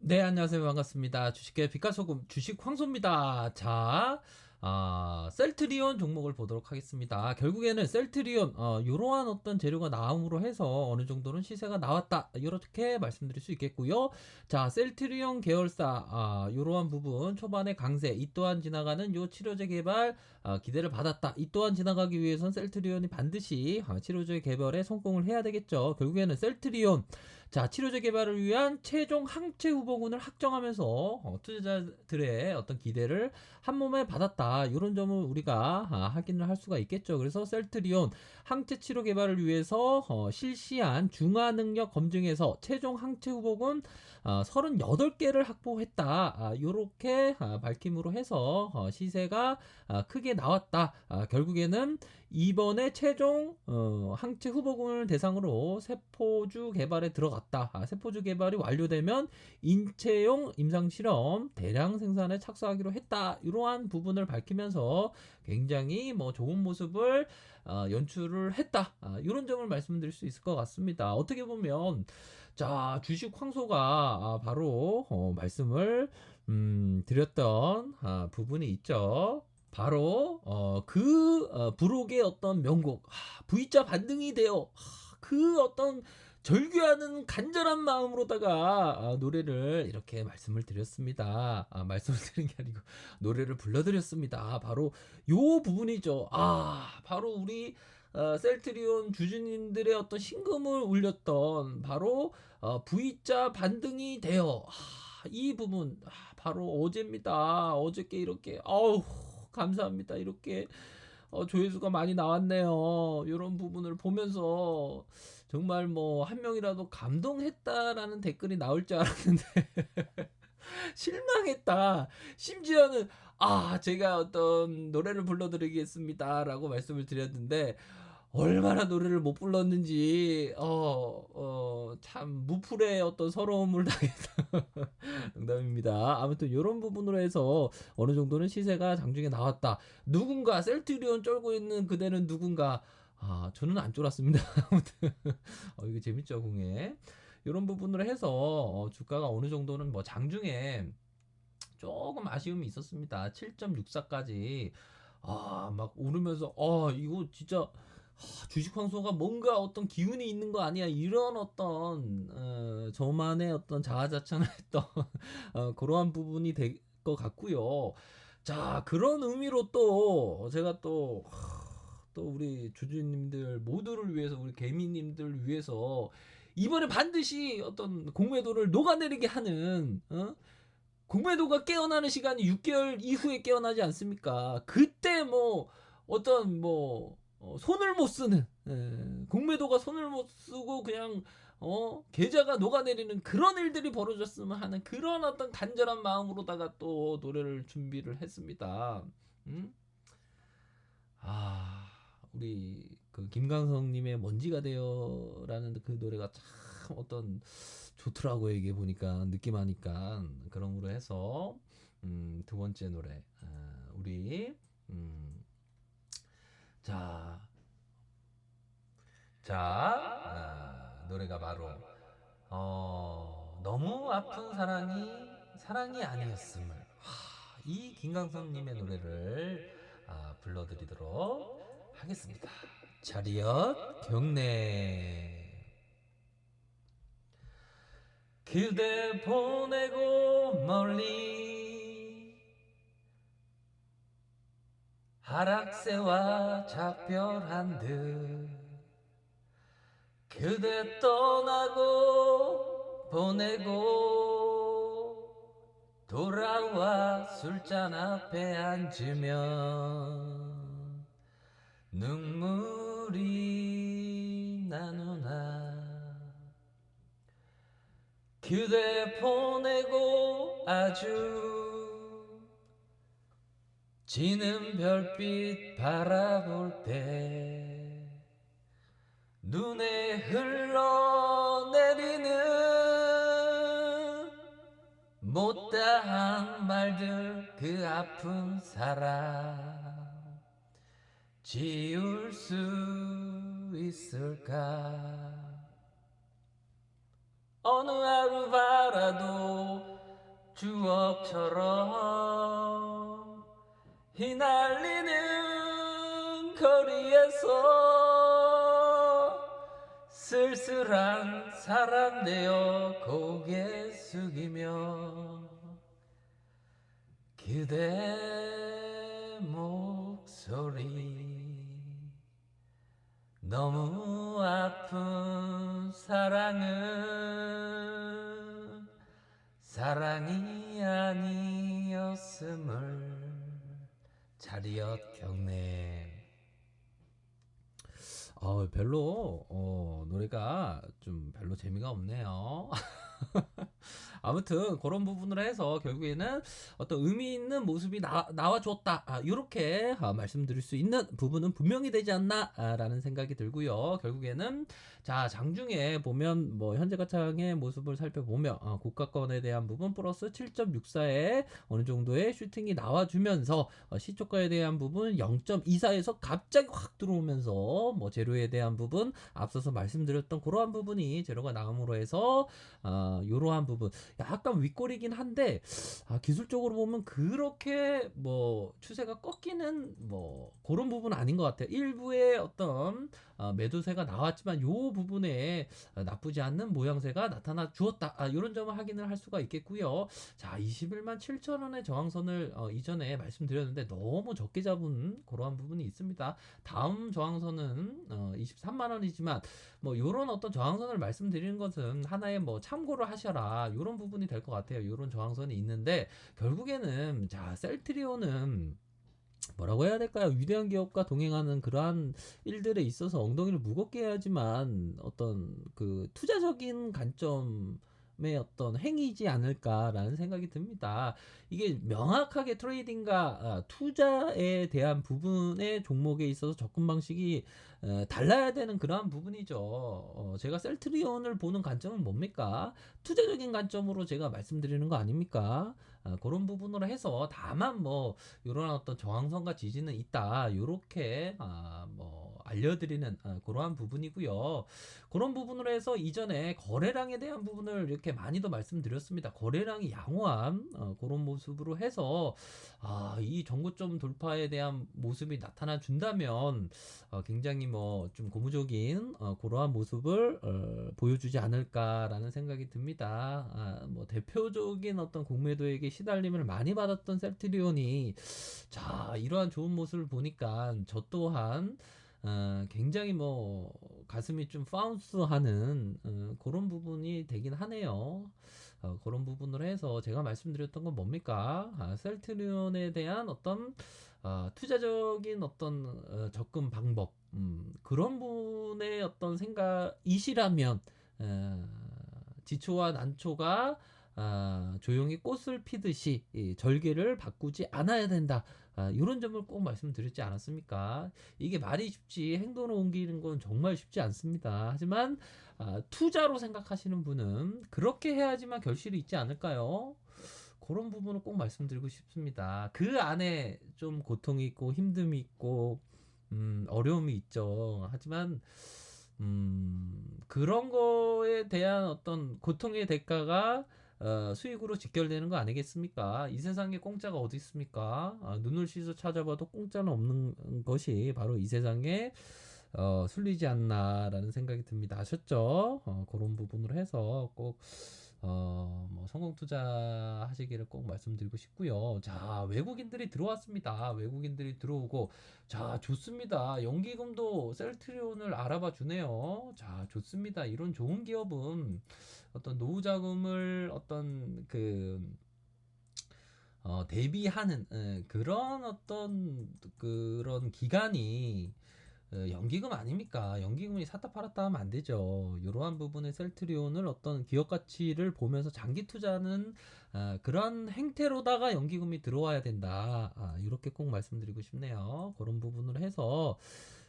네, 안녕하세요. 반갑습니다. 주식계 빛깔소금 주식 황소입니다. 자, 셀트리온 종목을 보도록 하겠습니다. 결국에는 셀트리온, 이러한 어떤 재료가 나옴으로 해서 어느 정도는 시세가 나왔다. 이렇게 말씀드릴 수 있겠고요. 자, 셀트리온 계열사, 이러한 부분 초반에 강세, 이 또한 지나가는 요 치료제 개발, 기대를 받았다. 이 또한 지나가기 위해선 셀트리온이 반드시 치료제 개발에 성공을 해야 되겠죠. 결국에는 셀트리온, 자, 치료제 개발을 위한 최종 항체 후보군을 확정하면서 투자자들의 어떤 기대를 한 몸에 받았다. 이런 점을 우리가 확인을 할 수가 있겠죠. 그래서 셀트리온 항체 치료 개발을 위해서 실시한 중화 능력 검증에서 최종 항체 후보군 38개를 확보했다. 이렇게 밝힘으로 해서 시세가 크게 나왔다. 결국에는 이번에 최종 항체 후보군을 대상으로 세포주 개발에 들어갔다. 세포주 개발이 완료되면 인체용 임상실험 대량 생산에 착수하기로 했다. 이러한 부분을 밝히면서 굉장히 좋은 모습을 연출을 했다. 이런 점을 말씀드릴 수 있을 것 같습니다. 어떻게 보면 자, 주식 황소가 바로 말씀을 드렸던 부분이 있죠. 바로 부록의 어떤 명곡, V자 반등이 되어 그 어떤 절규하는 간절한 마음으로다가 노래를 이렇게 말씀을 드렸습니다. 말씀을 드린 게 아니고 노래를 불러드렸습니다. 바로 요 부분이죠. 바로 우리 셀트리온 주주님들의 어떤 신금을 울렸던 바로 V자 반등이 되어 이 부분 바로 어제입니다. 어저께 이렇게 감사합니다. 이렇게 조회수가 많이 나왔네요. 이런 부분을 보면서 정말 한 명이라도 감동했다라는 댓글이 나올 줄 알았는데 실망했다. 심지어는 제가 어떤 노래를 불러드리겠습니다라고 말씀을 드렸는데 얼마나 노래를 못 불렀는지 참 무풀의 어떤 서러움을 당했다. 농담입니다. 아무튼 이런 부분으로 해서 어느 정도는 시세가 장중에 나왔다. 누군가 셀트리온 쫄고 있는 그대는 누군가. 저는 안 쫄았습니다. 아무튼 이거 재밌죠, 공예. 이런 부분으로 해서 주가가 어느 정도는 장중에 조금 아쉬움이 있었습니다. 7.64까지 막 오르면서 이거 진짜 주식 황소가 뭔가 어떤 기운이 있는 거 아니야, 이런 어떤 저만의 어떤 자아자찬을 했던 그러한 부분이 될 것 같고요. 자, 그런 의미로 또 제가 또 우리 주주님들 모두를 위해서, 우리 개미님들 위해서 이번에 반드시 어떤 공매도를 녹아내리게 하는 공매도가 깨어나는 시간이 6개월 이후에 깨어나지 않습니까? 그때 어떤 손을 못 쓰는, 공매도가 손을 못 쓰고 그냥 계좌가 녹아내리는 그런 일들이 벌어졌으면 하는 그런 어떤 간절한 마음으로다가 또 노래를 준비를 했습니다. 음? 우리 그 김광석님의 먼지가 되어라는 그 노래가 참 어떤 좋더라고요. 이게 보니까 느낌하니까 그런으로 해서 두 번째 노래, 우리 음, 자, 노래가 바로 너무 아픈 사랑이 아니었음을, 이 김광석님의 노래를 불러드리도록 하겠습니다. 차리엇 경례. 그대 보내고 멀리 하락세와 작별한 듯 그대 떠나고 보내고 돌아와 술잔 앞에 앉으면 눈물이 나누나. 그대 보내고 아주 지는 별빛 바라볼 때 눈에 흘러내리는 못다한 말들, 그 아픈 사랑 지울 수 있을까. 어느 하루 바라도 추억처럼 휘날리는 거리에서 쓸쓸한 사람 되어 고개 숙이며 그대 목소리 너무 아픈 사랑은 사랑이 아니었음을. 자리엇 경례. 별로 노래가 좀 별로 재미가 없네요. 아무튼 그런 부분을 해서 결국에는 어떤 의미 있는 모습이 나와 줬다. 이렇게 말씀드릴 수 있는 부분은 분명히 되지 않나라는 생각이 들고요. 결국에는 자, 장중에 보면 뭐 현재 가창의 모습을 살펴보면 국가권에 대한 부분 플러스 7.64의 어느 정도의 슈팅이 나와주면서 시초가에 대한 부분 0.24에서 갑자기 확 들어오면서 뭐 재료에 대한 부분 앞서서 말씀드렸던 그러한 부분이 재료가 나옴으로 해서 이러한 부분 약간 윗골이긴 한데 기술적으로 보면 그렇게 뭐 추세가 꺾이는 뭐 그런 부분은 아닌 것 같아요. 일부의 어떤 매도세가 나왔지만 요 부분에 나쁘지 않는 모양새가 나타나 주었다. 이런 점을 확인을 할 수가 있겠고요. 자, 21만 7천 원의 저항선을 이전에 말씀드렸는데 너무 적게 잡은 그러한 부분이 있습니다. 다음 저항선은 23만 원이지만 뭐 요런 어떤 저항선을 말씀드리는 것은 하나의 뭐 참고를 하셔라 요런 부분이 될 것 같아요. 요런 저항선이 있는데 결국에는 자, 셀트리온은 뭐라고 해야 될까요? 위대한 기업과 동행하는 그러한 일들에 있어서 엉덩이를 무겁게 해야지만 어떤 그 투자적인 관점의 어떤 행위이지 않을까라는 생각이 듭니다. 이게 명확하게 트레이딩과 투자에 대한 부분의 종목에 있어서 접근 방식이 달라야 되는 그러한 부분이죠. 제가 셀트리온을 보는 관점은 뭡니까? 투자적인 관점으로 제가 말씀드리는 거 아닙니까? 그런 부분으로 해서 다만 뭐 이런 어떤 저항선과 지지는 있다. 요렇게 뭐 알려드리는 그러한 부분이고요. 그런 부분으로 해서 이전에 거래량에 대한 부분을 이렇게 많이도 말씀드렸습니다. 거래량이 양호한 그런 모습으로 해서 이 정고점 돌파에 대한 모습이 나타나 준다면 굉장히 뭐 좀 고무적인 그러한 모습을 보여주지 않을까라는 생각이 듭니다. 뭐 대표적인 어떤 공매도에게 시달림을 많이 받았던 셀트리온이 자, 이러한 좋은 모습을 보니까 저 또한 굉장히 뭐 가슴이 좀 파운스하는 그런 부분이 되긴 하네요. 그런 부분으로 해서 제가 말씀드렸던 건 뭡니까? 셀트리온에 대한 어떤 투자적인 어떤 접근 방법 그런 분의 어떤 생각이시라면 지초와 난초가 조용히 꽃을 피듯이 절개를 바꾸지 않아야 된다. 이런 점을 꼭 말씀드렸지 않았습니까? 이게 말이 쉽지 행동으로 옮기는 건 정말 쉽지 않습니다. 하지만 투자로 생각하시는 분은 그렇게 해야지만 결실이 있지 않을까요? 그런 부분을 꼭 말씀드리고 싶습니다. 그 안에 좀 고통이 있고 힘듦이 있고 어려움이 있죠. 하지만 그런 거에 대한 어떤 고통의 대가가 수익으로 직결되는 거 아니겠습니까? 이 세상에 공짜가 어디 있습니까? 눈을 씻어 찾아봐도 공짜는 없는 것이 바로 이 세상에 순리지 않나라는 생각이 듭니다. 아셨죠? 그런 부분으로 해서 꼭 뭐 성공 투자하시기를 꼭 말씀드리고 싶고요. 자, 외국인들이 들어왔습니다. 외국인들이 들어오고 자, 좋습니다. 연기금도 셀트리온을 알아봐 주네요. 자, 좋습니다. 이런 좋은 기업은 어떤 노후 자금을 어떤 대비하는 그런 어떤 그런 기간이 연기금 아닙니까? 연기금이 샀다 팔았다 하면 안 되죠. 이러한 부분의 셀트리온을 어떤 기업 가치를 보면서 장기 투자는 그런 행태로다가 연기금이 들어와야 된다. 이렇게 꼭 말씀드리고 싶네요. 그런 부분을 해서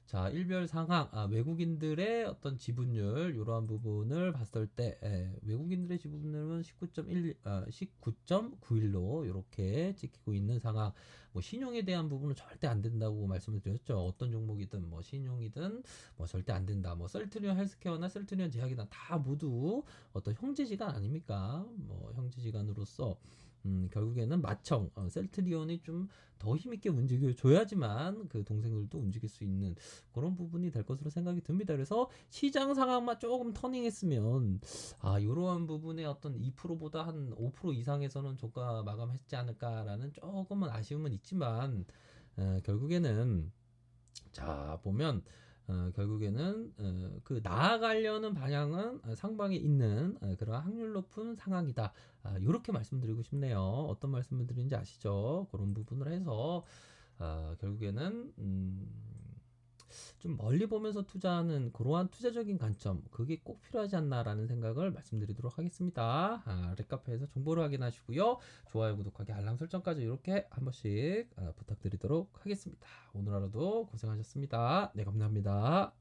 자, 일별 상황, 외국인들의 어떤 지분율, 이러한 부분을 봤을 때, 외국인들의 지분율은 19.91로 이렇게 찍히고 있는 상황. 뭐, 신용에 대한 부분은 절대 안 된다고 말씀을 드렸죠. 어떤 종목이든, 뭐, 신용이든, 뭐, 절대 안 된다. 뭐, 셀트리온 헬스케어나 셀트리온 제약이나 다 모두 어떤 형제지간 아닙니까? 뭐, 형제지간으로서 결국에는 마청 셀트리온이 좀 더 힘있게 움직여줘야지만 그 동생들도 움직일 수 있는 그런 부분이 될 것으로 생각이 듭니다. 그래서 시장 상황만 조금 터닝했으면 이러한 부분의 어떤 2%보다 한 5% 이상에서는 저가 마감했지 않을까라는 조금은 아쉬움은 있지만 결국에는 자 보면 결국에는 그 나아가려는 방향은 상방에 있는 그런 확률 높은 상황이다. 이렇게 말씀드리고 싶네요. 어떤 말씀을 드리는지 아시죠? 그런 부분을 해서 결국에는 좀 멀리 보면서 투자하는 그러한 투자적인 관점 그게 꼭 필요하지 않나라는 생각을 말씀드리도록 하겠습니다. 랩카페에서 정보를 확인하시고요. 좋아요, 구독하기, 알람 설정까지 이렇게 한 번씩 부탁드리도록 하겠습니다. 오늘 하루도 고생하셨습니다. 네, 감사합니다.